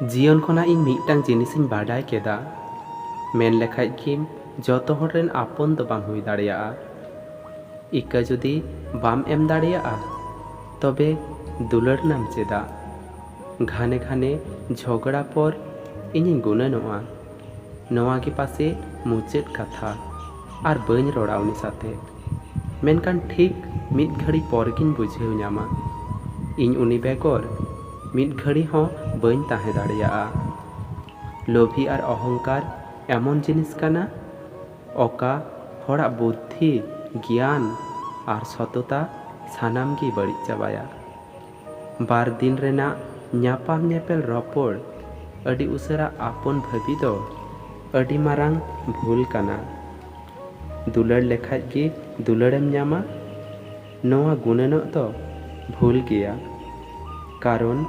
जीवन खोना इन मिट्टांग जिनिसिन बाडाय केदा मेन लेखाय किम जतो हर रेन आपन दो बाम हुई दाड़िया इका जुदी बाम एम दाड़िया तबे दुलड़ नाम चेदा घाने घाने झगड़ा पर इनिन गुनानोआ नोआ के पासे मुचेद कथा आर बन रोड़ा उनी साथे मेनकान ठीक मिद घड़ी परगिन बुझेव नामा इन उनी बेगर मिद घड़ी हों बन ताहे दाड़िया लोभी आर अहंकार एमन जिनिस काना ओका हड़ा बुद्धि ज्ञान आर सतता सानाम गी बड़ी चाबाया बार दिन रेना न्यापाम नेपेल रपड़ अडी उसरा आपन भाबी दो अडी मारांग भूल काना दुलड़ लेखाय गी दुलड़ेम न्यामा नोआ गुनानो तो भूल गया कारण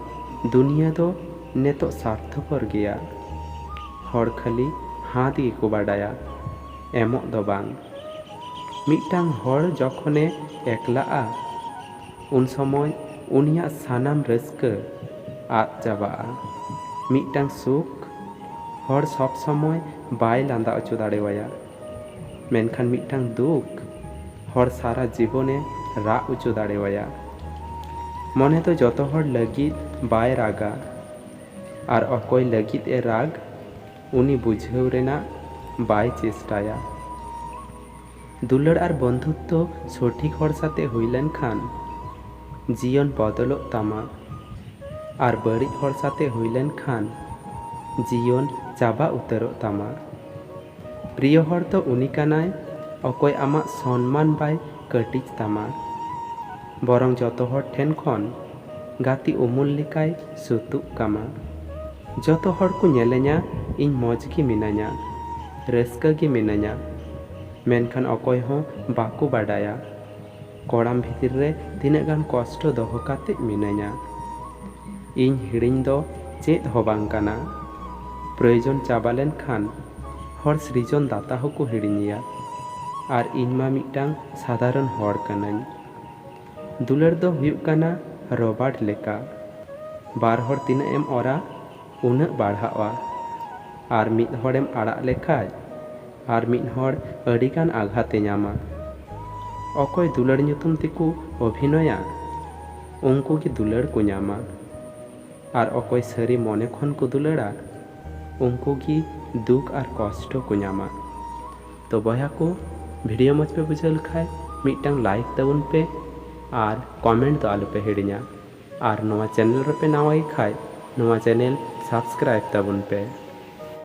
दुनिया दो नेतो स्वार्थपर गया हर खाली हाथ गी को बाडाया एमो दो बांग मिट्टांग हर जखने एकलाआ उन समय उनिया सानाम रस्क आद चाबाआ मिट्टांग सुख हर सब समय बाय लांदा अचो दाड़ेवाया मेनखान मिट्टांग दुख हर सारा जीवने रा उचो दाड़ेवाया मने तो जतो हर लगित बाय रागा आर अकोय लगित ए राग उनी बुझेव रेना बाय चेष्टाया दुलड़ आर बंधुत्व सठिक हर साथे हुई लेन खान जीवन बदलो तामा आर बड़ी हर साथे हुई लेन खान जीवन चाबा उतरो तामा प्रिय हर तो उनी कानाय अकोय आमा सम्मान बाय कटिज तामा बरंग जतो हर ठेन खन गाती उमुल लेकाय सुतुक कामा जतो हर को नेले냐 इन मौज गी मिना냐 रस्का गी मिना냐 मेनखान अकोय हों बाको बाडाया कोड़ाम भितर रे तिनाग गान कष्ट दोहो काते मिना냐 इन हिड़िñ दो चेद हो बांग काना प्रयोजन चाबा लेन खान हर सृजन दाता होको हिड़िñया आर इन मा मिट्टांग साधारण हर कानाñ दुलड़ दो हुयुग काना रबार्ट लेका बार हर तिना M aura Una बाढ़ावा are मिद harem आड़ा लेखाय आर मिद हर अडिगान आघाते ᱧामा अकोय दुलड़ ᱧुतुम तेको अभिनया उनको की दुलड़ को ᱧामा आर अकोय सारी मने खन को दुलड़ा उनको की दुख आर कष्ट को ᱧामा तो बया को भिडियो मज पे बुझल खाय मिट्टांग लाइक तबुन पे आर कमेंट तो आलु पे हिड़िñा आर नोवा चैनल रे पे नावा खाय नोवा चैनल सब्सक्राइब तबुन पे।